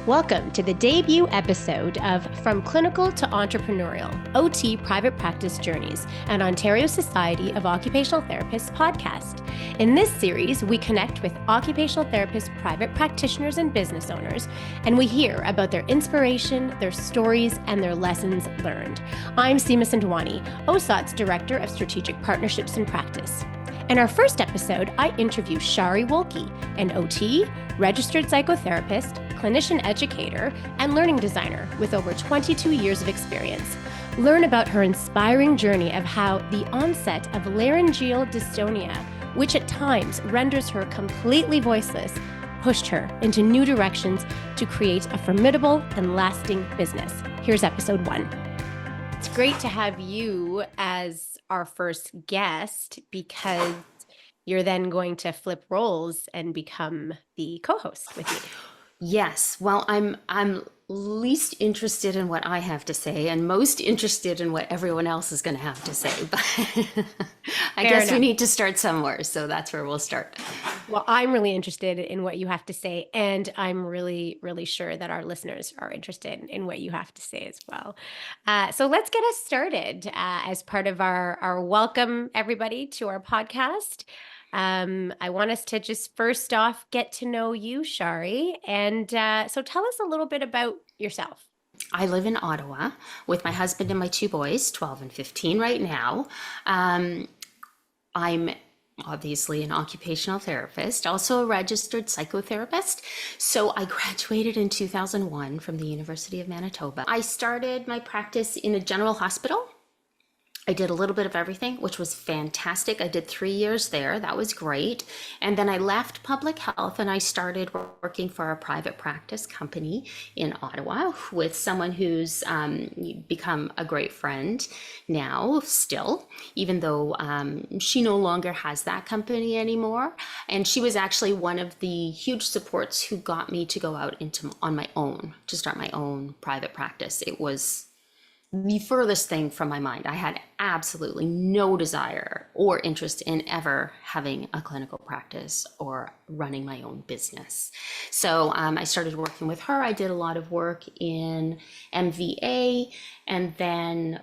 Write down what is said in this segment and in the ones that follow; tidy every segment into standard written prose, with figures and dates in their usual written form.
Welcome to the debut episode of From Clinical to Entrepreneurial, OT Private Practice Journeys, an Ontario Society of Occupational Therapists podcast. In this series, we connect with occupational therapist private practitioners and business owners, and we hear about their inspiration, their stories, and their lessons learned. I'm Seema Sindwani, OSOT's Director of Strategic Partnerships and Practice. In our first episode, I interview Sharie Woelke, an OT, registered psychotherapist, clinician educator, and learning designer with over 22 years of experience. Learn about her inspiring journey of how the onset of laryngeal dystonia, which at times renders her completely voiceless, pushed her into new directions to create a formidable and lasting business. Here's episode 1. It's great to have you as our first guest because you're then going to flip roles and become the co-host with me. Yes. Well, I'm least interested in what I have to say and most interested in what everyone else is going to have to say. But I guess we need to start somewhere. So that's where we'll start. Well, I'm really interested in what you have to say. And I'm really, really sure that our listeners are interested in what you have to say as well. So let's get us started as part of our welcome, everybody, to our podcast. I want us to just first off get to know you, Sharie. And so tell us a little bit about yourself. I live in Ottawa with my husband and my 2 boys, 12 and 15 right now. I'm obviously an occupational therapist, also a registered psychotherapist. So I graduated in 2001 from the University of Manitoba. I started my practice in a general hospital. I did a little bit of everything, which was fantastic. I did 3 years there. That was great. And then I left public health and I started working for a private practice company in Ottawa with someone who's become a great friend now, still, even though she no longer has that company anymore. And she was actually one of the huge supports who got me to go out on my own, to start my own private practice. It was the furthest thing from my mind. I had absolutely no desire or interest in ever having a clinical practice or running my own business. So I started working with her. I did a lot of work in MVA, and then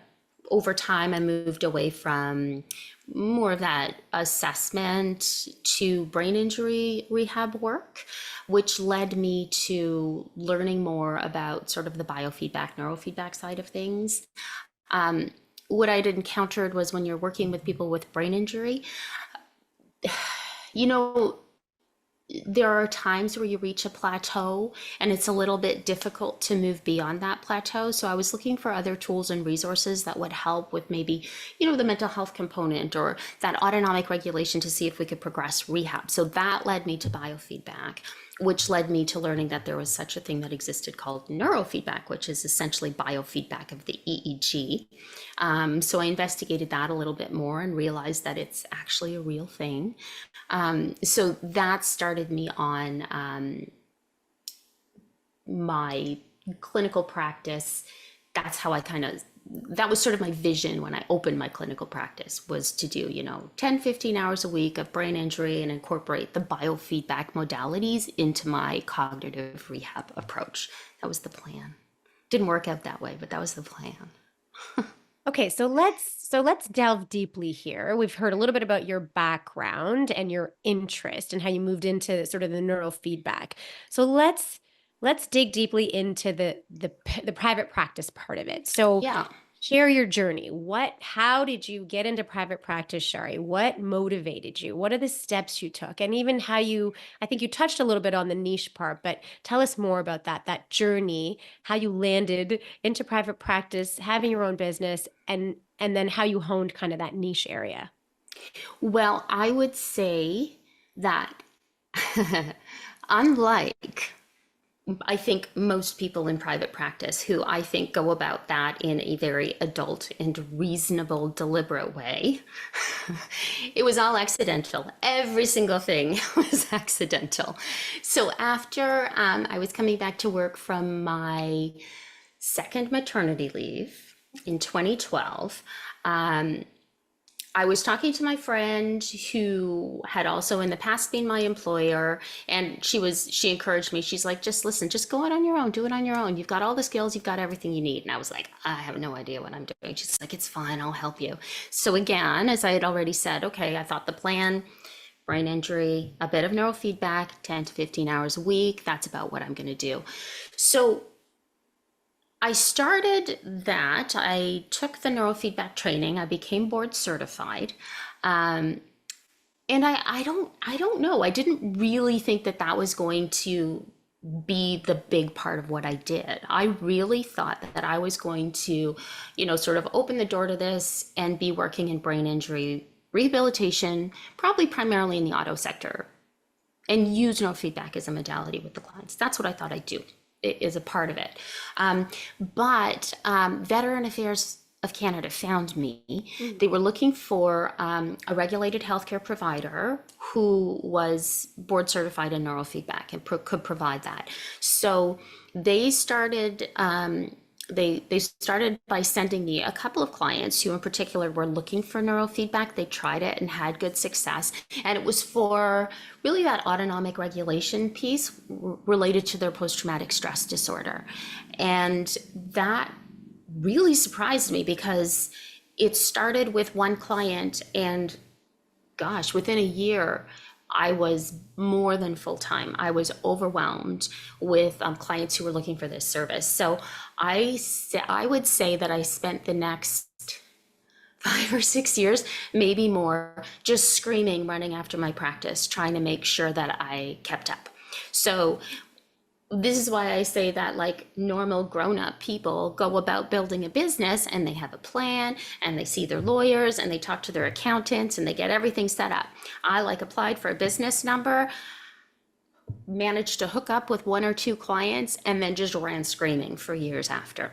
over time I moved away from more of that assessment to brain injury rehab work, which led me to learning more about sort of the biofeedback, neurofeedback side of things. What I'd encountered was when you're working with people with brain injury, there are times where you reach a plateau and it's a little bit difficult to move beyond that plateau. So I was looking for other tools and resources that would help with maybe, the mental health component or that autonomic regulation to see if we could progress rehab. So that led me to biofeedback, which led me to learning that there was such a thing that existed called neurofeedback, which is essentially biofeedback of the EEG. So I investigated that a little bit more and realized that it's actually a real thing. So that started me on my clinical practice. That's how that was sort of my vision when I opened my clinical practice, was to do, 10, 15 hours a week of brain injury and incorporate the biofeedback modalities into my cognitive rehab approach. That was the plan. Didn't work out that way, but that was the plan. Okay, so let's delve deeply here. We've heard a little bit about your background and your interest and how you moved into sort of the neurofeedback. So let's dig deeply into the private practice part of it. So yeah. Share your journey. How did you get into private practice, Sharie? What motivated you? What are the steps you took? And even how I think you touched a little bit on the niche part, but tell us more about that journey, how you landed into private practice, having your own business, and then how you honed kind of that niche area. Well, I would say that unlike I think most people in private practice who I think go about that in a very adult and reasonable, deliberate way, it was all accidental. Every single thing was accidental. So after I was coming back to work from my second maternity leave in 2012, I was talking to my friend who had also in the past been my employer, and she encouraged me. She's like, just listen, just go out on your own, do it on your own. You've got all the skills, you've got everything you need. And I was like, I have no idea what I'm doing. She's like, it's fine, I'll help you. So again, as I had already said, okay, I thought the plan, brain injury, a bit of neurofeedback, 10 to 15 hours a week. That's about what I'm going to do. So I started that. I took the neurofeedback training. I became board certified. Um, and I don't know. I didn't really think that that was going to be the big part of what I did. I really thought that I was going to, sort of open the door to this and be working in brain injury rehabilitation, probably primarily in the auto sector, and use neurofeedback as a modality with the clients. That's what I thought I'd do. It is a part of it. But Veteran Affairs of Canada found me. They were looking for a regulated healthcare provider who was board certified in neurofeedback and could provide that. So they started. They started by sending me a couple of clients who in particular were looking for neurofeedback. They tried it and had good success. And it was for really that autonomic regulation piece related to their post-traumatic stress disorder. And that really surprised me because it started with one client, and gosh, within a year, I was more than full time. I was overwhelmed with clients who were looking for this service. So I would say that I spent the next 5 or 6 years, maybe more, just screaming, running after my practice, trying to make sure that I kept up. So this is why I say that like normal grown-up people go about building a business and they have a plan and they see their lawyers and they talk to their accountants and they get everything set up. I applied for a business number, managed to hook up with 1 or 2 clients, and then just ran screaming for years after.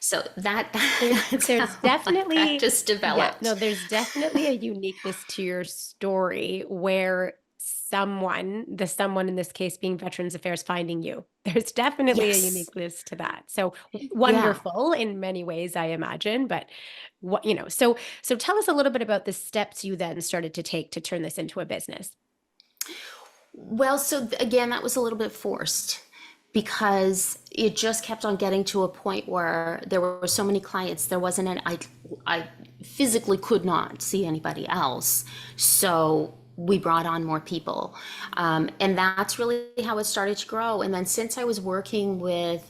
So that's there's definitely practice developed. Yeah, no, there's definitely a uniqueness to your story where someone in this case being Veterans Affairs finding you. There's definitely a uniqueness to that. So wonderful in many ways, I imagine. But so tell us a little bit about the steps you then started to take to turn this into a business. Well, so again, that was a little bit forced because it just kept on getting to a point where there were so many clients, there wasn't I physically could not see anybody else. So we brought on more people. And that's really how it started to grow. And then since I was working with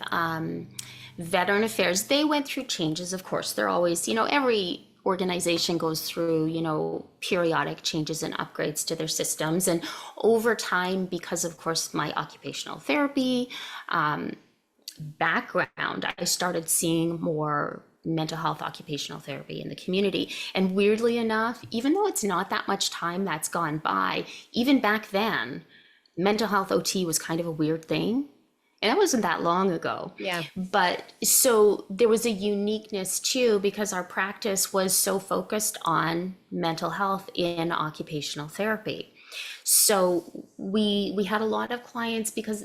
Veteran Affairs, they went through changes, of course. They're always, every organization goes through, periodic changes and upgrades to their systems. And over time, because of course my occupational therapy background, I started seeing more mental health occupational therapy in the community. And weirdly enough, even though it's not that much time that's gone by, even back then, mental health OT was kind of a weird thing. And that wasn't that long ago. Yeah. But so there was a uniqueness too, because our practice was so focused on mental health in occupational therapy. So we had a lot of clients because,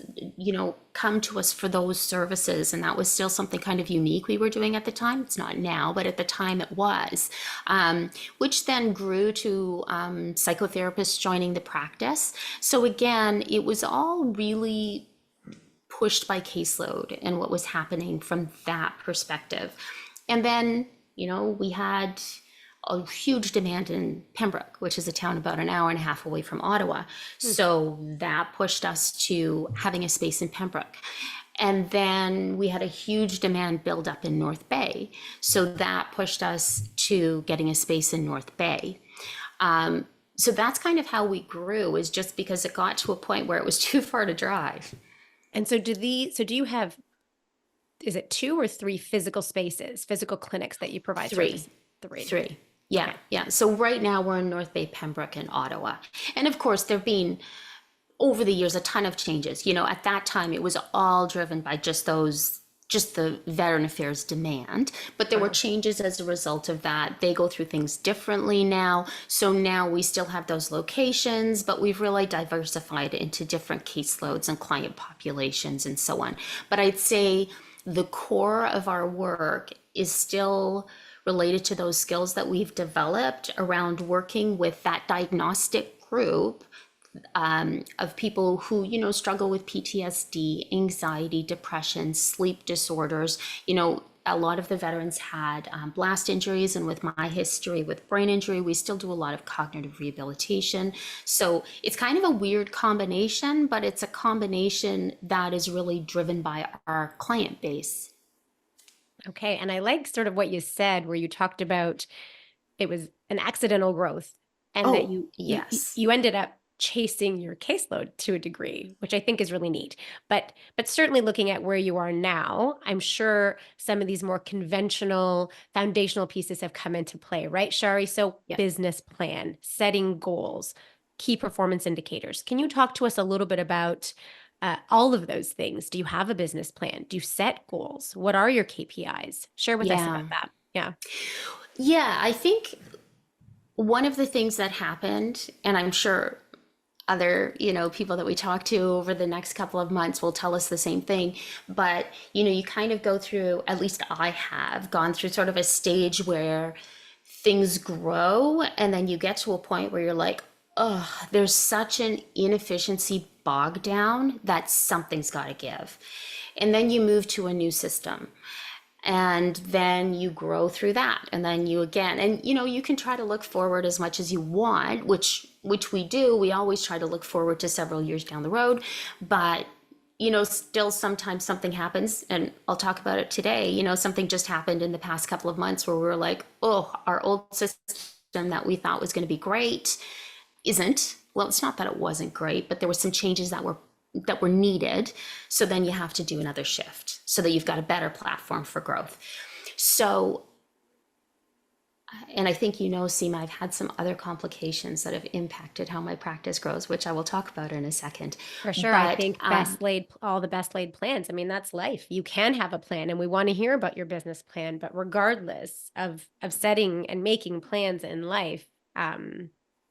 come to us for those services. And that was still something kind of unique we were doing at the time. It's not now, but at the time it was, which then grew to psychotherapists joining the practice. So again, it was all really pushed by caseload and what was happening from that perspective. And then, we had a huge demand in Pembroke, which is a town about an hour and a half away from Ottawa. So that pushed us to having a space in Pembroke. And then we had a huge demand build up in North Bay. So that pushed us to getting a space in North Bay. So that's kind of how we grew, is just because it got to a point where it was too far to drive. And so do you have, is it 2 or 3 physical clinics that you provide? Three. Yeah. Okay. Yeah. So right now we're in North Bay, Pembroke, and Ottawa. And of course, there've been over the years a ton of changes. At that time, it was all driven by just the Veteran Affairs demand. But there were changes as a result of that. They go through things differently now. So now we still have those locations, but we've really diversified into different caseloads and client populations and so on. But I'd say the core of our work is still related to those skills that we've developed around working with that diagnostic group of people who, struggle with PTSD, anxiety, depression, sleep disorders. A lot of the veterans had blast injuries, and with my history with brain injury, we still do a lot of cognitive rehabilitation. So it's kind of a weird combination, but it's a combination that is really driven by our client base. Okay. And I like sort of what you said, where you talked about it was an accidental growth, and that Oh, yes. you ended up chasing your caseload to a degree, which I think is really neat. But certainly looking at where you are now, I'm sure some of these more conventional foundational pieces have come into play, right, Sharie? So Yeah. business plan, setting goals, key performance indicators. Can you talk to us a little bit about all of those things? Do you have a business plan? Do you set goals? What are your KPIs? Share with us Yeah. about that. Yeah. Yeah, I think one of the things that happened, and I'm sure other, people that we talk to over the next couple of months will tell us the same thing, but you kind of go through, at least I have gone through sort of a stage where things grow, and then you get to a point where you're like, oh, there's such an inefficiency bog down that something's got to give. And then you move to a new system, and then you grow through that, and then you again, and you can try to look forward as much as you want, which we do. We always try to look forward to several years down the road, but still sometimes something happens, and I'll talk about it today. Something just happened in the past couple of months where we were like, oh, our old system that we thought was going to be great isn't. Well, it's not that it wasn't great, but there were some changes that were needed. So then you have to do another shift so that you've got a better platform for growth. So, and I think Seema, I've had some other complications that have impacted how my practice grows, which I will talk about in a second. For sure. I think all the best laid plans. I mean, that's life. You can have a plan, and we want to hear about your business plan, but regardless of setting and making plans in life,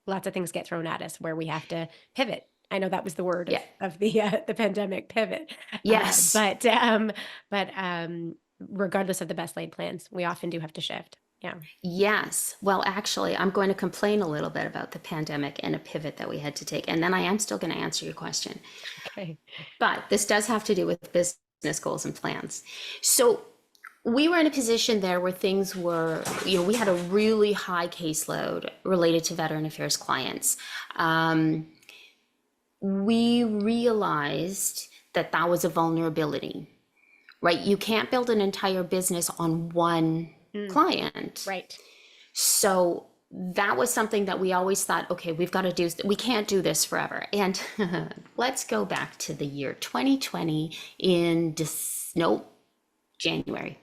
lots of things get thrown at us where we have to pivot. I know that was the word of the pandemic, pivot. Yes. But regardless of the best laid plans, we often do have to shift. Yeah. Yes. Well, actually, I'm going to complain a little bit about the pandemic and a pivot that we had to take. And then I am still going to answer your question. Okay. But this does have to do with business goals and plans. So we were in a position there where things were, we had a really high caseload related to veteran affairs clients. We realized that was a vulnerability, right? You can't build an entire business on one client. Right. So that was something that we always thought, okay, we've got to do, we can't do this forever. And let's go back to the year 2020 in January.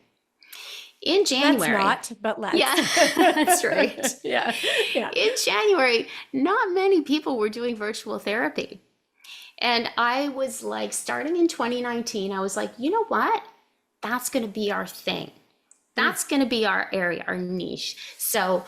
In January. That's not, but let's. Yeah, that's right. Yeah. In January, not many people were doing virtual therapy. And I was like, starting in 2019, I was like, you know what? That's going to be our thing. That's going to be our area, our niche. So,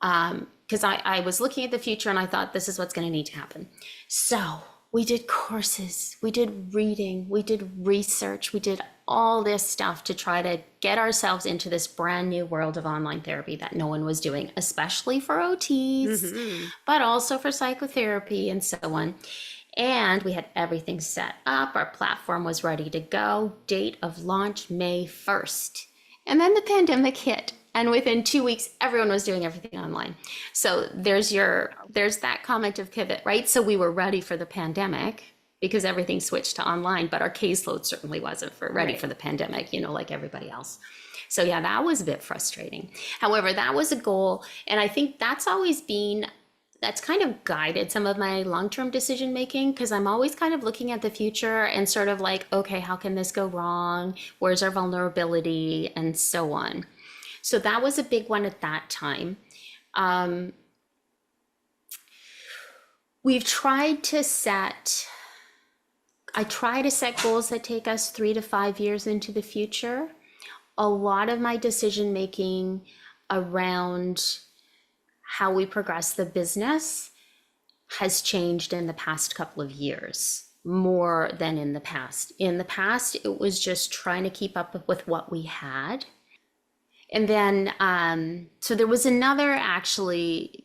because I was looking at the future and I thought this is what's going to need to happen. So we did courses, we did reading, we did research, we did all this stuff to try to get ourselves into this brand new world of online therapy that no one was doing, especially for OTs, but also for psychotherapy and so on. And we had everything set up. Our platform was ready to go. Date of launch, May 1st. And then the pandemic hit. And within 2 weeks, everyone was doing everything online. So there's that comment of pivot, right? So we were ready for the pandemic because everything switched to online, but our caseload certainly wasn't ready for the pandemic, like everybody else. So yeah, that was a bit frustrating. However, that was a goal. And I think that's kind of guided some of my long-term decision making, because I'm always kind of looking at the future and sort of like, okay, how can this go wrong? Where's our vulnerability? And so on. So that was a big one at that time. I try to set goals that take us 3 to 5 years into the future. A lot of my decision making around how we progress the business has changed in the past couple of years, more than in the past. In the past, it was just trying to keep up with what we had. And then, so there was another actually,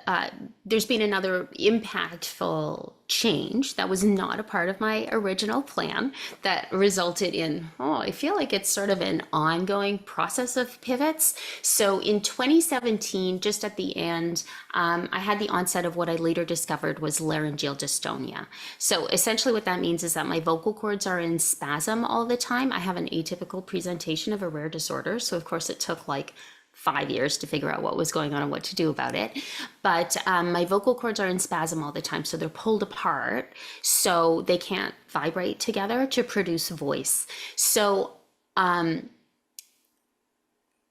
uh, there's been another impactful change that was not a part of my original plan that resulted in, I feel like it's sort of an ongoing process of pivots. So in 2017, just at the end, I had the onset of what I later discovered was laryngeal dystonia. So essentially what that means is that my vocal cords are in spasm all the time. I have an atypical presentation of a rare disorder. So of course it took like 5 years to figure out what was going on and what to do about it. But my vocal cords are in spasm all the time. So they're pulled apart. So they can't vibrate together to produce voice. So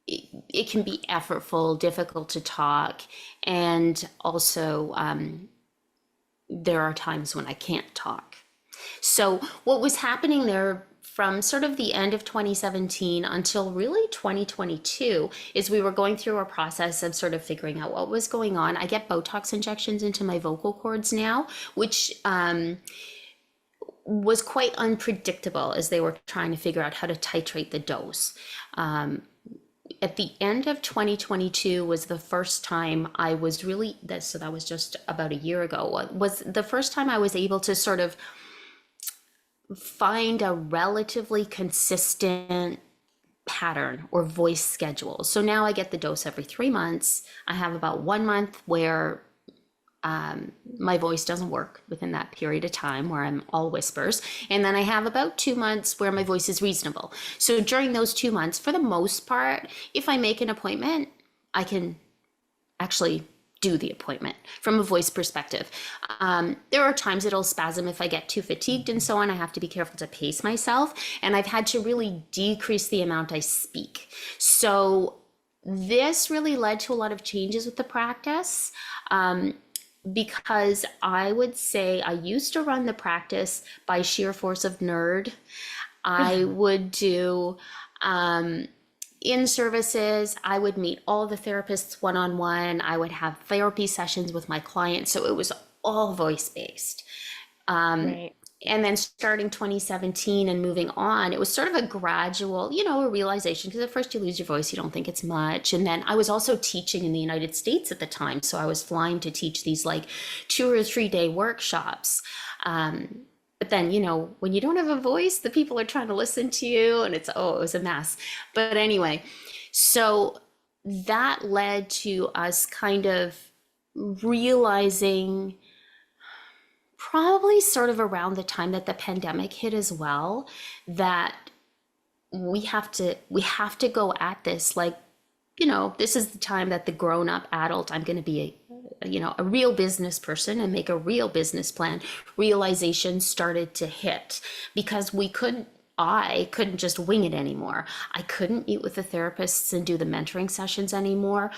it can be effortful, difficult to talk. And also, there are times when I can't talk. So what was happening there from sort of the end of 2017 until really 2022 is we were going through a process of sort of figuring out what was going on. I get Botox injections into my vocal cords now, which was quite unpredictable as they were trying to figure out how to titrate the dose. At the end of 2022 was the first time I was really, so that was just about a year ago, was the first time I was able to sort of find a relatively consistent pattern or voice schedule. So now I get the dose every 3 months. I have about 1 month where my voice doesn't work within that period of time where I'm all whispers. And then I have about 2 months where my voice is reasonable. So during those 2 months, for the most part, if I make an appointment, I can actually do the appointment from a voice perspective. There are times it'll spasm if I get too fatigued and so on. I have to be careful to pace myself. And I've had to really decrease the amount I speak. So this really led to a lot of changes with the practice. Because I would say I used to run the practice by sheer force of nerd. I would do in services, I would meet all the therapists one-on-one. I would have therapy sessions with my clients. So it was all voice-based. Right. And then starting 2017 and moving on, it was sort of a gradual, a realization, because at first you lose your voice, you don't think it's much. And then I was also teaching in the United States at the time. So I was flying to teach these like 2 or 3 day workshops. But then, when you don't have a voice, the people are trying to listen to you and it was a mess. But anyway, so that led to us kind of realizing, probably sort of around the time that the pandemic hit as well, that we have to go at this like, this is the time that the grown-up adult, I'm going to be a real business person and make a real business plan. Realization started to hit because I couldn't just wing it anymore. I couldn't meet with the therapists and do the mentoring sessions anymore.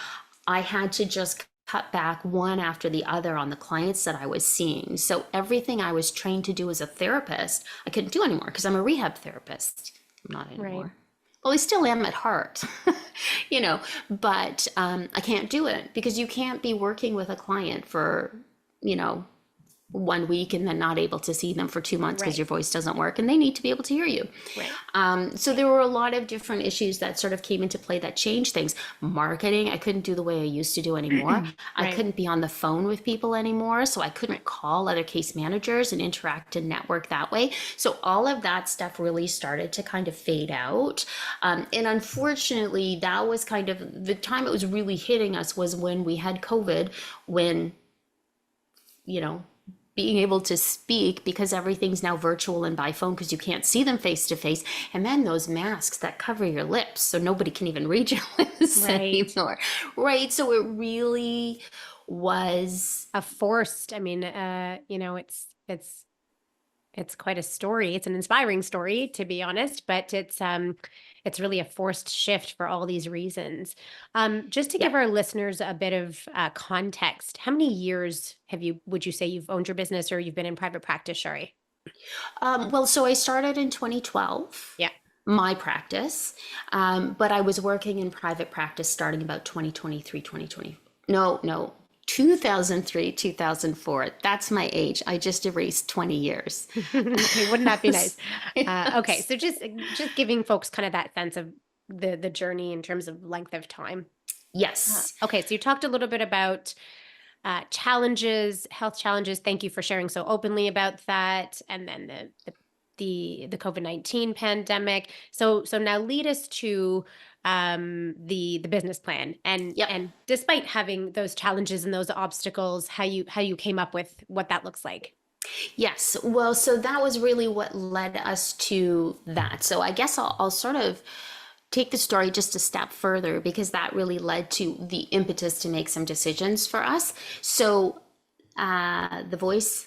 I had to just cut back one after the other on the clients that I was seeing. So everything I was trained to do as a therapist, I couldn't do anymore because I'm a rehab therapist. I'm not anymore. Right. Well, I still am at heart, but I can't do it because you can't be working with a client for, 1 week and then not able to see them for 2 months because your voice doesn't work and they need to be able to hear you. Right. So there were a lot of different issues that sort of came into play that changed things. Marketing, I couldn't do the way I used to do anymore. Right. I couldn't be on the phone with people anymore. So I couldn't call other case managers and interact and network that way. So all of that stuff really started to kind of fade out. And unfortunately, that was kind of the time it was really hitting us was when we had COVID, when, being able to speak because everything's now virtual and by phone because you can't see them face to face. And then those masks that cover your lips so nobody can even read your lips anymore. Right. So it really was a forced, it's quite a story. It's an inspiring story, to be honest, but it's really a forced shift for all these reasons. Just to give our listeners a bit of context, how many years would you say you've owned your business or you've been in private practice, Sharie? Well, so I started in 2012. Yeah. My practice, but I was working in private practice starting about 2003, 2004. That's my age. I just erased 20 years. Okay, wouldn't that be nice? Okay, so just giving folks kind of that sense of the journey in terms of length of time? Yes. Okay, so you talked a little bit about challenges, health challenges. Thank you for sharing so openly about that, and then the COVID-19 pandemic. So now lead us to the business plan, Yep. and despite having those challenges and those obstacles, how you came up with what that looks like. Yes. Well, so that was really what led us to that. So I guess I'll sort of take the story just a step further because that really led to the impetus to make some decisions for us. So the voice,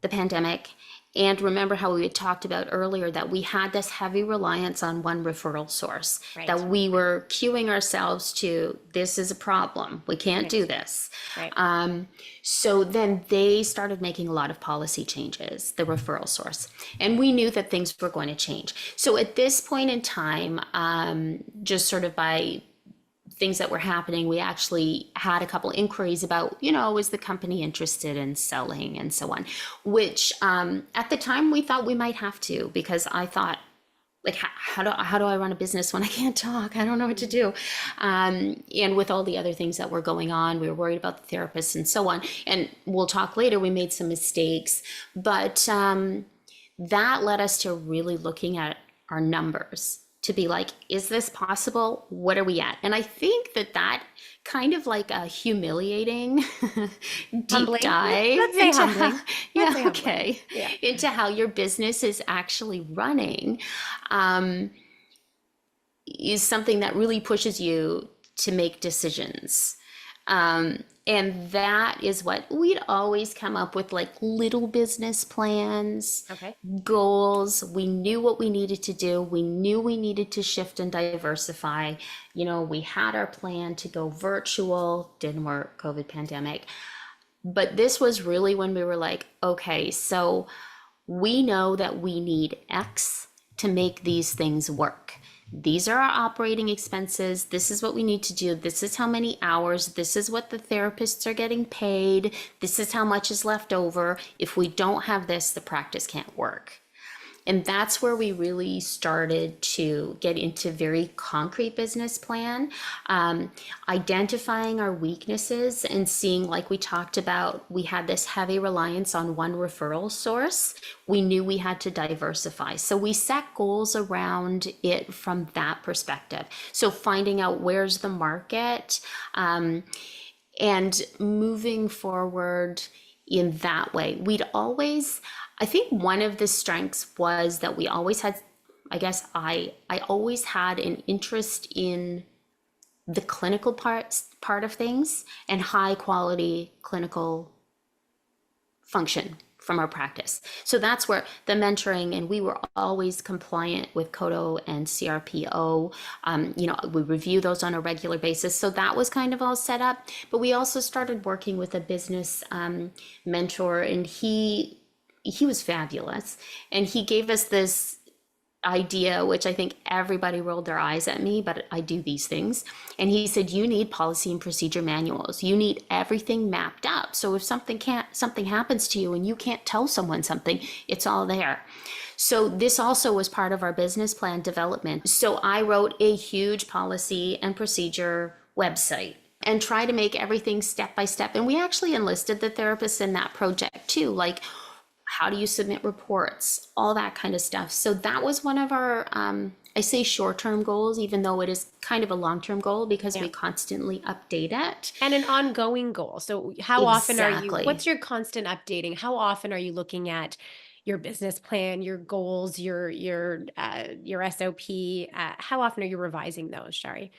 the pandemic, and remember how we had talked about earlier that we had this heavy reliance on one referral source, Right. that we were cueing ourselves to, this is a problem. We can't do this. Right. So then they started making a lot of policy changes, the referral source. And we knew that things were going to change. So at this point in time, just sort of by things that were happening, we actually had a couple inquiries about, is the company interested in selling and so on, which at the time we thought we might have to, because I thought, like, how do I run a business when I can't talk? I don't know what to do. And with all the other things that were going on, we were worried about the therapists and so on. And we'll talk later, we made some mistakes, but that led us to really looking at our numbers to be like, is this possible? What are we at? And I think that kind of like a humiliating deep Humbling. dive Let's say into humbling. Let's say okay, humbling. Yeah. into how your business is actually running, is something that really pushes you to make decisions. And that is what we'd always come up with, like little business plans, Okay. goals. We knew what we needed to do. We knew we needed to shift and diversify. We had our plan to go virtual, didn't work, COVID pandemic. But this was really when we were like, okay, so we know that we need X to make these things work. These are our operating expenses. This is what we need to do. This is how many hours. This is what the therapists are getting paid. This is how much is left over. If we don't have this, the practice can't work. And that's where we really started to get into very concrete business plan, identifying our weaknesses and seeing, like we talked about, we had this heavy reliance on one referral source. We knew we had to diversify. So we set goals around it from that perspective. So finding out where's the market, and moving forward in that way. I think one of the strengths was that we always had, I guess I always had an interest in the clinical part of things and high quality clinical function from our practice. So that's where the mentoring, and we were always compliant with CODO and CRPO. We review those on a regular basis. So that was kind of all set up. But we also started working with a business mentor, and he was fabulous. And he gave us this idea, which I think everybody rolled their eyes at me, but I do these things. And he said, you need policy and procedure manuals. You need everything mapped up. So if something happens to you and you can't tell someone something, it's all there. So this also was part of our business plan development. So I wrote a huge policy and procedure website and try to make everything step by step. And we actually enlisted the therapists in that project too, like, how do you submit reports, all that kind of stuff. So that was one of our, I say short-term goals, even though it is kind of a long-term goal because we constantly update it. And an ongoing goal. So how often are you, what's your constant updating? How often are you looking at your business plan, your goals, your SOP? How often are you revising those, Sharie?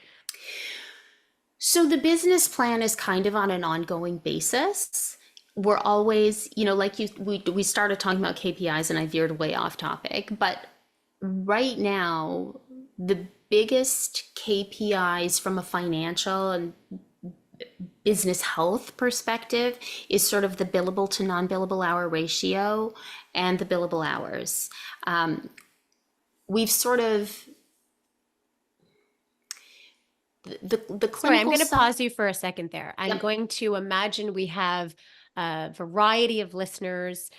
So the business plan is kind of on an ongoing basis. We're always, we started talking about KPIs and I veered way off topic, but right now, the biggest KPIs from a financial and business health perspective is sort of the billable to non-billable hour ratio and the billable hours. We've sort of, the clinical Sorry, I'm going to stuff. pause you for a second there. I'm going to imagine we have a variety of listeners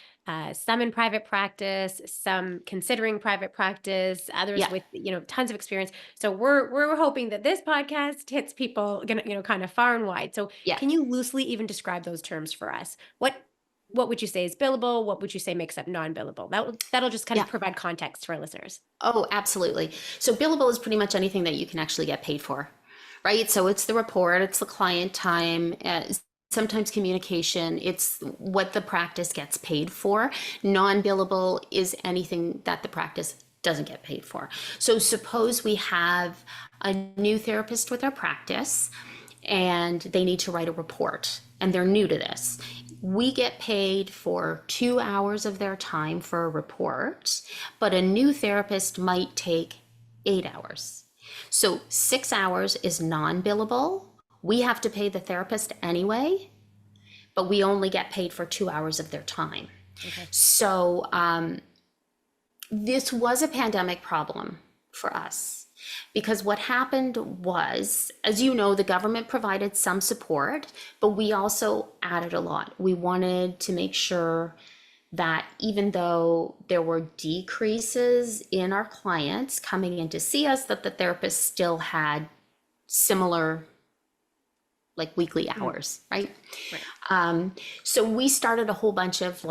some in private practice, some considering private practice, others with, tons of experience. So we're hoping that this podcast hits people, kind of far and wide. So Yeah. can you loosely even describe those terms for us? What would you say is billable? What would you say makes up non-billable? That'll just kind of provide context for our listeners. Oh, absolutely. So billable is pretty much anything that you can actually get paid for, right? So it's the report, it's the client time, sometimes communication, it's what the practice gets paid for. Non-billable is anything that the practice doesn't get paid for. So suppose we have a new therapist with our practice and they need to write a report and they're new to this. We get paid for 2 hours of their time for a report, but a new therapist might take 8 hours. So 6 hours is non-billable. We have to pay the therapist anyway, but we only get paid for 2 hours of their time. Okay. So this was a pandemic problem for us. Because what happened was, as you know, the government provided some support, but we also added a lot. We wanted to make sure that even though there were decreases in our clients coming in to see us, that the therapists still had similar like weekly hours, right? So we started a whole bunch of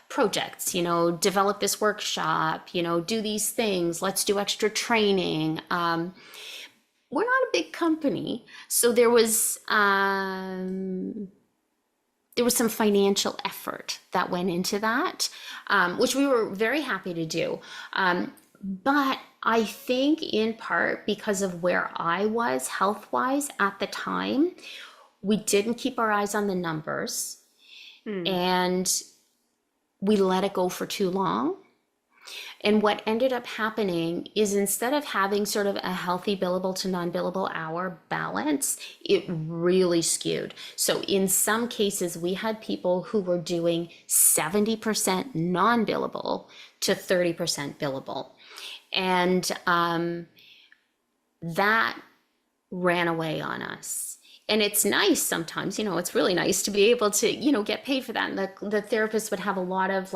projects, develop this workshop, do these things, let's do extra training. We're not a big company, so there was some financial effort that went into that, which we were very happy to do. But I think in part because of where I was health-wise at the time, we didn't keep our eyes on the numbers and we let it go for too long. And what ended up happening is instead of having sort of a healthy billable to non-billable hour balance, it really skewed. So in some cases, we had people who were doing 70% non-billable to 30% billable. And that ran away on us. And it's nice sometimes, it's really nice to be able to, get paid for that. And the therapist would have a lot of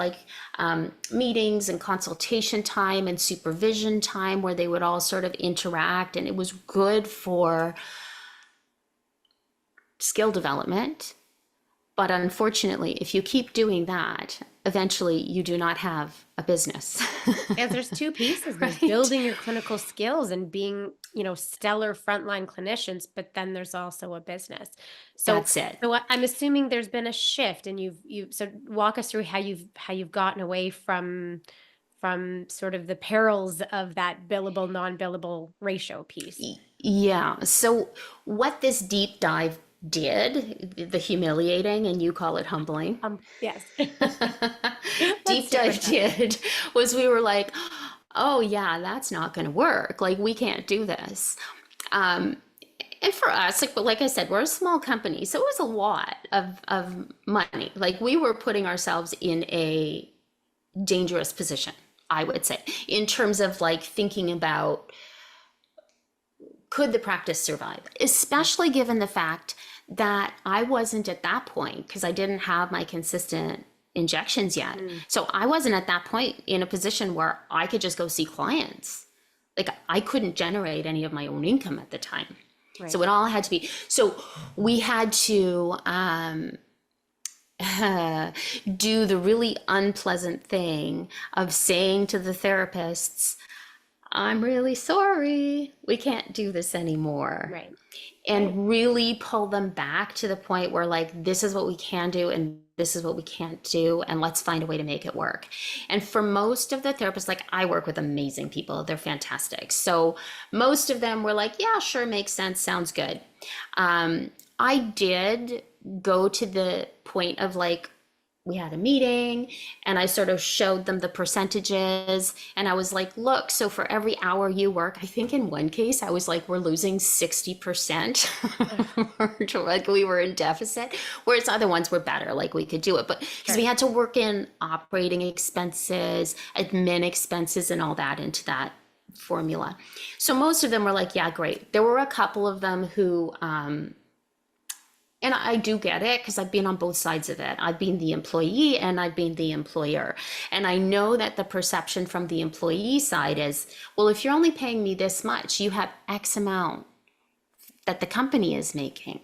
meetings and consultation time and supervision time where they would all sort of interact. And it was good for skill development. But unfortunately, if you keep doing that, eventually you do not have a business. Yes, there's two pieces. There's building your clinical skills and being, stellar frontline clinicians, but then there's also a business. So that's it. So I'm assuming there's been a shift, and so walk us through how you've gotten away from sort of the perils of that billable, non-billable ratio piece. Yeah. So what this deep dive did, the humiliating, and you call it humbling. Yes. Deep dive did was we were like, oh yeah, that's not going to work. Like we can't do this. And for us, like I said, we're a small company, so it was a lot of money. Like we were putting ourselves in a dangerous position, I would say, in terms of thinking about, could the practice survive? Especially given the fact that I wasn't at that point, because I didn't have my consistent injections yet. So I wasn't at that point in a position where I could just go see clients. I couldn't generate any of my own income at the time. Right. So it all had to be, so we had to do the really unpleasant thing of saying to the therapists, I'm really sorry, we can't do this anymore. Right. And really pull them back to the point where this is what we can do and this is what we can't do, and let's find a way to make it work. And for most of the therapists, I work with amazing people, they're fantastic. So most of them were yeah, sure, makes sense, sounds good. I did go to the point of we had a meeting and I sort of showed them the percentages and I was like, look, so for every hour you work, I think in one case I was we're losing 60%. We were in deficit, whereas other ones were better, we could do it. But because we had to work in operating expenses, admin expenses and all that into that formula. So most of them were yeah, great. There were a couple of them who And I do get it because I've been on both sides of it. I've been the employee and I've been the employer. And I know that the perception from the employee side is, well, if you're only paying me this much, you have X amount that the company is making.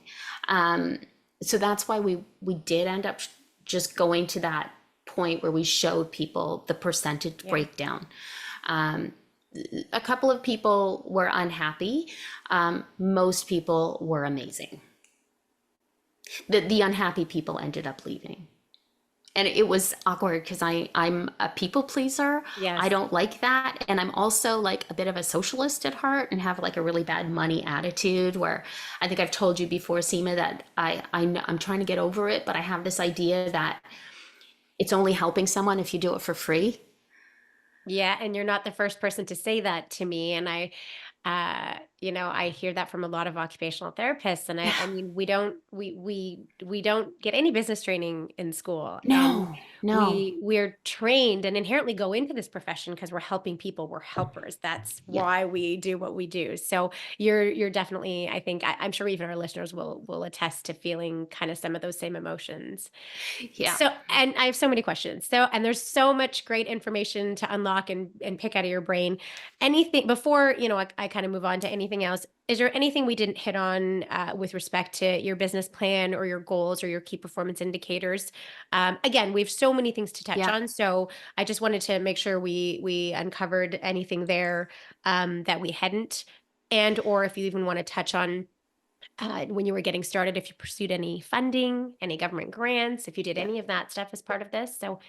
So that's why we did end up just going to that point where we showed people the percentage breakdown. A couple of people were unhappy. Most people were amazing. The unhappy people ended up leaving. And it was awkward because I'm a people pleaser. Yes. I don't like that. And I'm also like a bit of a socialist at heart and have like a really bad money attitude where I think I've told you before, Seema, that I'm trying to get over it, but I have this idea that it's only helping someone if you do it for free. Yeah, and you're not the first person to say that to me. And I hear that from a lot of occupational therapists. And I mean, we don't get any business training in school. And No. we're trained and inherently go into this profession because we're helping people. We're helpers. That's Yeah. why we do what we do. So you're definitely, I think, I'm sure even our listeners will attest to feeling kind of some of those same emotions. Yeah. So, and I have so many questions. So, and there's so much great information to unlock and pick out of your brain. Anything before, I kind of move on to anything else. Is there anything we didn't hit on with respect to your business plan or your goals or your key performance indicators? Again, we have so many things to touch Yeah. on. So I just wanted to make sure we uncovered anything there that we hadn't, and or if you even want to touch on when you were getting started, if you pursued any funding, any government grants, if you did Yeah. any of that stuff as part of this. So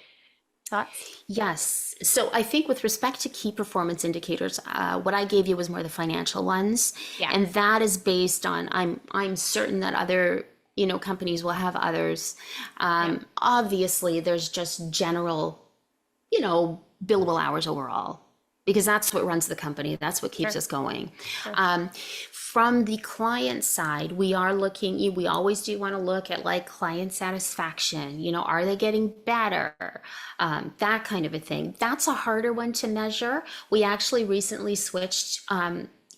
thoughts? Yes. So I think with respect to key performance indicators, what I gave you was more the financial ones, Yeah. and that is based on I'm certain that other companies will have others. Obviously, there's just general billable hours overall because that's what runs the company. That's what keeps Sure. us going. Sure. From the client side, we always do want to look at like client satisfaction. Are they getting better? That kind of a thing. That's a harder one to measure. We actually recently switched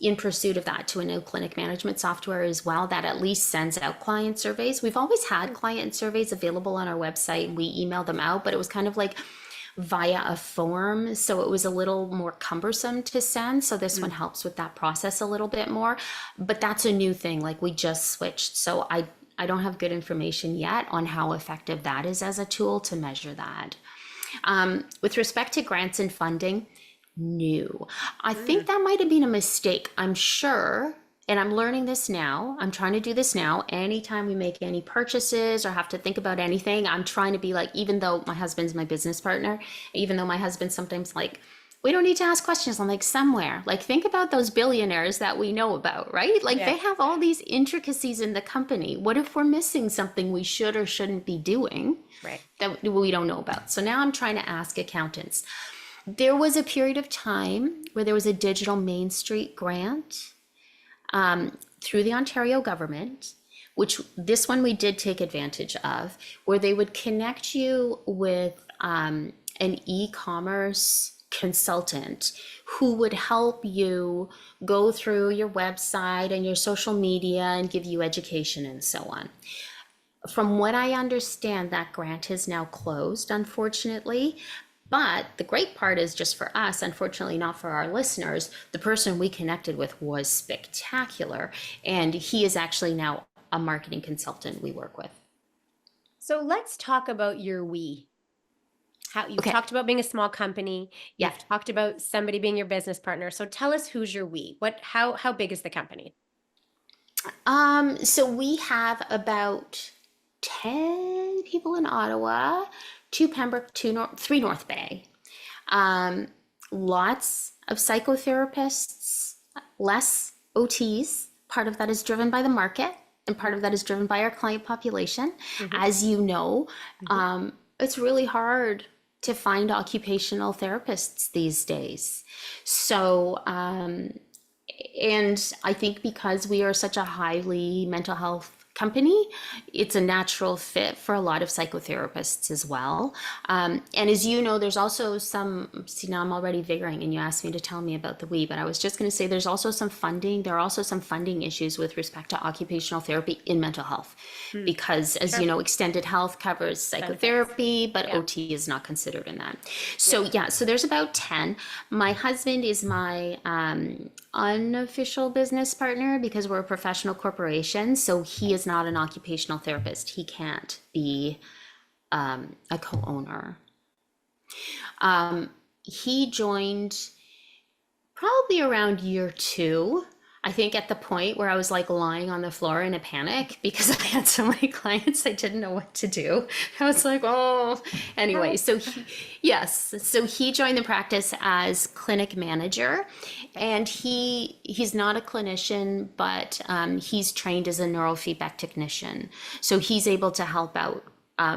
in pursuit of that to a new clinic management software as well that at least sends out client surveys. We've always had client surveys available on our website. We email them out, but it was kind of like via a form, so it was a little more cumbersome to send. So this one helps with that process a little bit more, but that's a new thing. Like we just switched, so I don't have good information yet on how effective that is as a tool to measure that. With respect to grants and funding, no, I think that might have been a mistake. I'm sure, and I'm learning this now. I'm trying to do this now. Anytime we make any purchases or have to think about anything, I'm trying to be like, even though my husband's my business partner, even though my husband sometimes like, we don't need to ask questions. I'm like, somewhere, like, think about those billionaires that we know about, right? Like they have all these intricacies in the company. What if we're missing something we should or shouldn't be doing that we don't know about? So now I'm trying to ask accountants. There was a period of time where there was a digital Main Street grant through the Ontario government, which this one we did take advantage of, where they would connect you with an e-commerce consultant who would help you go through your website and your social media and give you education and so on. From what I understand, that grant has now closed, unfortunately. But the great part is, just for us, unfortunately not for our listeners, the person we connected with was spectacular. And he is actually now a marketing consultant we work with. So let's talk about your we. How you've talked about being a small company. You've talked about somebody being your business partner. So tell us, who's your we? How big is the company? So we have about 10 people in Ottawa, 2 Pembroke, 3 North Bay. Lots of psychotherapists, less OTs. Part of that is driven by the market, and part of that is driven by our client population. As you know, it's really hard to find occupational therapists these days. So, and I think because we are such a highly mental health company. It's a natural fit for a lot of psychotherapists as well. And as you know, there's also some, see, now I'm already veering and you asked me to tell me about the we, but I was just going to say there's also some funding. There are also some funding issues with respect to occupational therapy in mental health, because as you know, extended health covers psychotherapy, but OT is not considered in that. So yeah, so there's about 10. My husband is my unofficial business partner because we're a professional corporation. So he is not an occupational therapist. He can't be a co-owner. He joined probably around year 2. I think at the point where I was like lying on the floor in a panic because I had so many clients, I didn't know what to do. I was like, oh, anyway. So he joined the practice as clinic manager, and he's not a clinician, but he's trained as a neurofeedback technician. So he's able to help out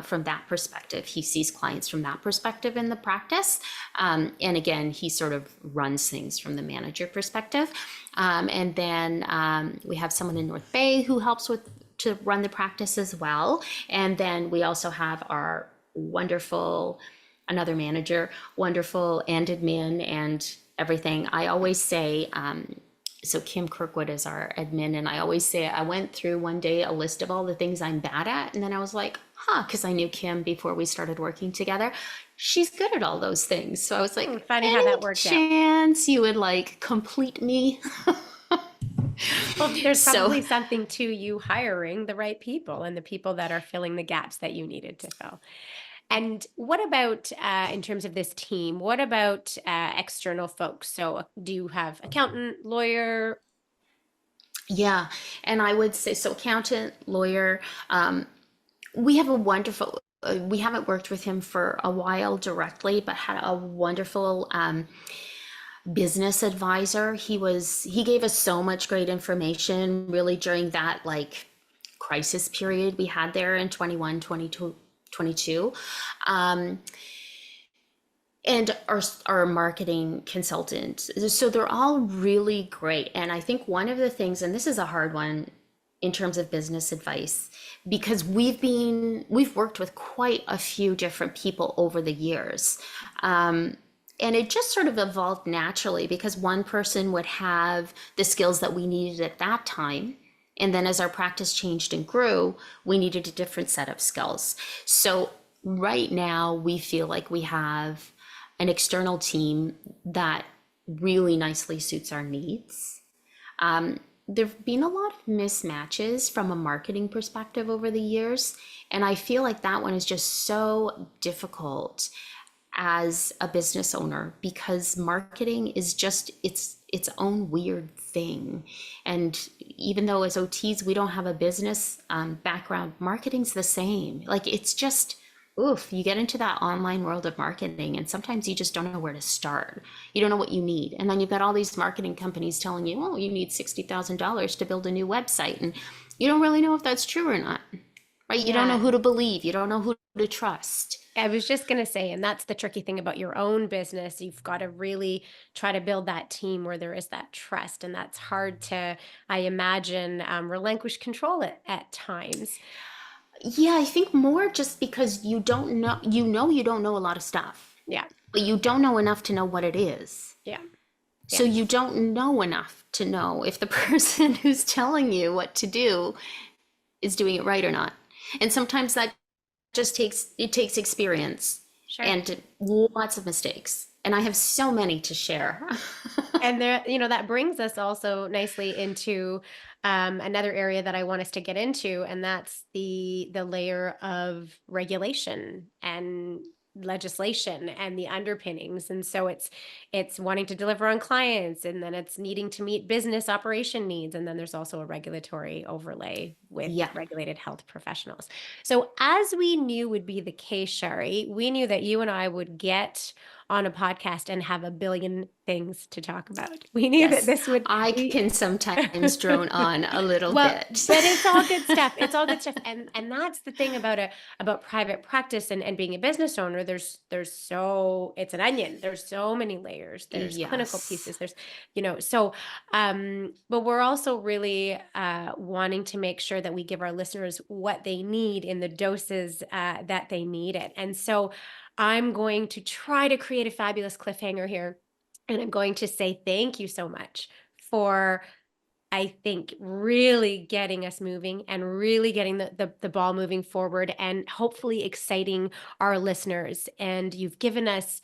from that perspective. He sees clients from that perspective in the practice. And again, he sort of runs things from the manager perspective. And then we have someone in North Bay who helps to run the practice as well. And then we also have our another manager, wonderful and admin and everything. I always say, so Kim Kirkwood is our admin, and I always say I went through one day a list of all the things I'm bad at, and then I was like, because I knew Kim before we started working together. She's good at all those things. So I was like, funny how that worked out. Chance you would like complete me. Well, there's probably something to you hiring the right people and the people that are filling the gaps that you needed to fill. And what about in terms of this team? What about external folks? So do you have accountant, lawyer? Yeah, and I would say so accountant, lawyer. We have a wonderful, we haven't worked with him for a while directly, but had a wonderful business advisor. He gave us so much great information really during that like crisis period we had there in 21, 22. And our marketing consultant. So they're all really great. And I think one of the things, and this is a hard one in terms of business advice, because we've worked with quite a few different people over the years. And it just sort of evolved naturally because one person would have the skills that we needed at that time. And then as our practice changed and grew, we needed a different set of skills. So right now we feel like we have an external team that really nicely suits our needs. There've been a lot of mismatches from a marketing perspective over the years. And I feel like that one is just so difficult as a business owner because marketing is just its own weird thing. And even though as OTs we don't have a business background, marketing's the same. Like it's just you get into that online world of marketing and sometimes you just don't know where to start. You don't know what you need. And then you've got all these marketing companies telling you, oh, you need $60,000 to build a new website. And you don't really know if that's true or not, right? You don't know who to believe. You don't know who to trust. I was just going to say, and that's the tricky thing about your own business. You've got to really try to build that team where there is that trust. And that's hard to, I imagine, relinquish control at times. Yeah, I think more just because you don't know, you don't know a lot of stuff. Yeah. But you don't know enough to know what it is. Yeah. So you don't know enough to know if the person who's telling you what to do is doing it right or not. And sometimes that just takes experience and lots of mistakes. And I have so many to share. And there, that brings us also nicely into another area that I want us to get into, and that's the layer of regulation and legislation and the underpinnings. And so it's wanting to deliver on clients, and then it's needing to meet business operation needs, and then there's also a regulatory overlay with regulated health professionals. So as we knew would be the case, Sharie, we knew that you and I would get on a podcast and have a billion things to talk about. We knew that this would. I can sometimes drone on a little bit. But it's all good stuff. It's all good stuff. And that's the thing about private practice and being a business owner. It's an onion. There's so many layers. There's clinical pieces. There's, but we're also really wanting to make sure that we give our listeners what they need in the doses that they need it. And so I'm going to try to create a fabulous cliffhanger here. And I'm going to say thank you so much for, I think, really getting us moving and really getting the ball moving forward and hopefully exciting our listeners. And you've given us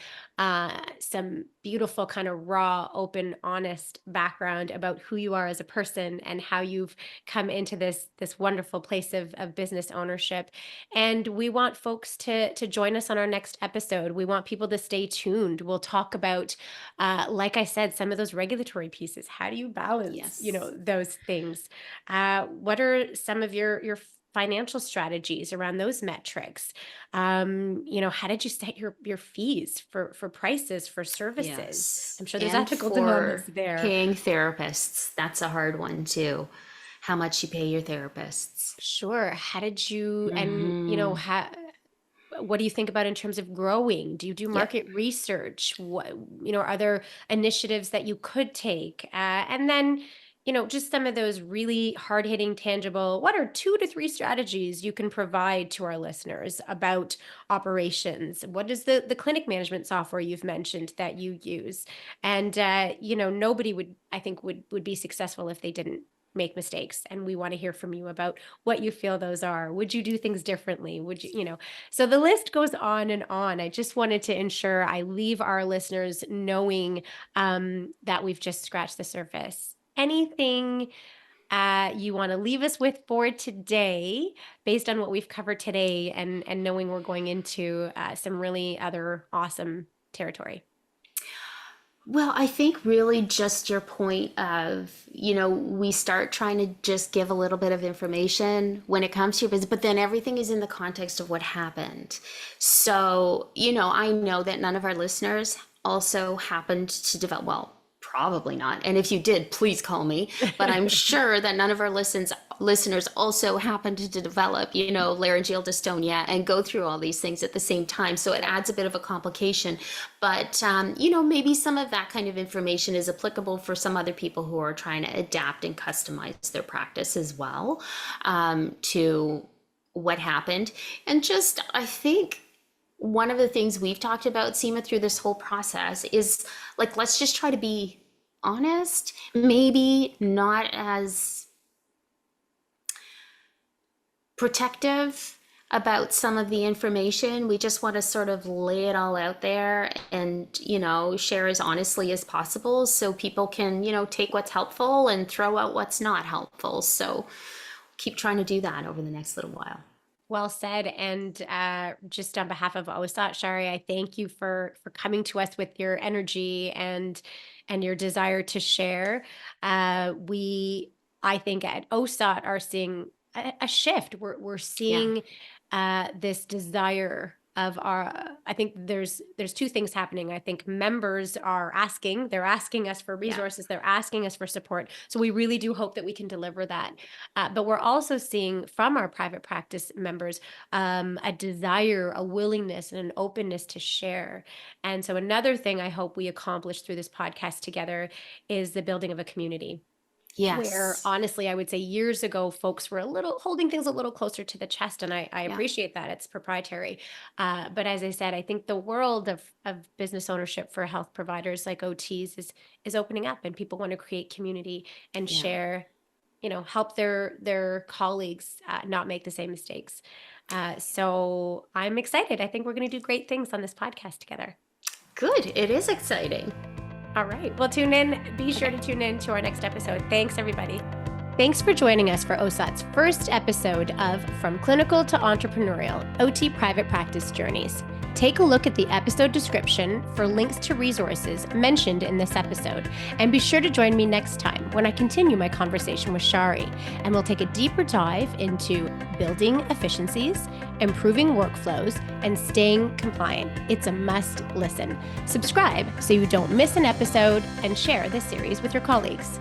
some beautiful kind of raw, open, honest background about who you are as a person and how you've come into this wonderful place of business ownership. And we want folks to join us on our next episode. We want people to stay tuned. We'll talk about, like I said, some of those regulatory pieces. How do you balance, those things? What are some of your financial strategies around those metrics? How did you set your fees for prices for services? Yes. I'm sure there's ethical dilemmas there. Paying therapists, that's a hard one too. How much you pay your therapists. Sure. How did you, and what do you think about in terms of growing? Do you do market research? What, are there initiatives that you could take? And then, just some of those really hard-hitting, tangible, what are 2 to 3 strategies you can provide to our listeners about operations? What is the clinic management software you've mentioned that you use? And, nobody would be successful if they didn't make mistakes. And we want to hear from you about what you feel those are. Would you do things differently? Would you, so the list goes on and on. I just wanted to ensure I leave our listeners knowing that we've just scratched the surface. Anything you want to leave us with for today based on what we've covered today and knowing we're going into some really other awesome territory? Well, I think really just your point of, we start trying to just give a little bit of information when it comes to your business, but then everything is in the context of what happened. So, I know that none of our listeners also happened to develop, well, probably not. And if you did, please call me. But I'm sure that none of our listeners also happened to develop, laryngeal dystonia and go through all these things at the same time. So it adds a bit of a complication. But, maybe some of that kind of information is applicable for some other people who are trying to adapt and customize their practice as well to what happened. And just, I think, one of the things we've talked about, Seema, through this whole process is let's just try to be honest, maybe not as protective about some of the information. We just want to sort of lay it all out there and, share as honestly as possible so people can, take what's helpful and throw out what's not helpful. So keep trying to do that over the next little while. Well said. And just on behalf of OSOT, Sharie, I thank you for coming to us with your energy and your desire to share. I think at OSOT are seeing a shift. We're seeing this desire of I think there's 2 things happening. I think members are they're asking us for resources, they're asking us for support. So we really do hope that we can deliver that. But we're also seeing from our private practice members a desire, a willingness, and an openness to share. And so another thing I hope we accomplish through this podcast together is the building of a community. Yes. Where honestly, I would say years ago, folks were holding things a little closer to the chest. And I appreciate that. It's proprietary. But as I said, I think the world of business ownership for health providers like OTs is opening up, and people want to create community and share, help their colleagues not make the same mistakes. So I'm excited. I think we're going to do great things on this podcast together. Good. It is exciting. All right. Well, be sure to tune in to our next episode. Thanks, everybody. Thanks for joining us for OSOT's first episode of From Clinical to Entrepreneurial, OT Private Practice Journeys. Take a look at the episode description for links to resources mentioned in this episode. And be sure to join me next time when I continue my conversation with Sharie, and we'll take a deeper dive into building efficiencies, improving workflows, and staying compliant. It's a must listen. Subscribe so you don't miss an episode and share this series with your colleagues.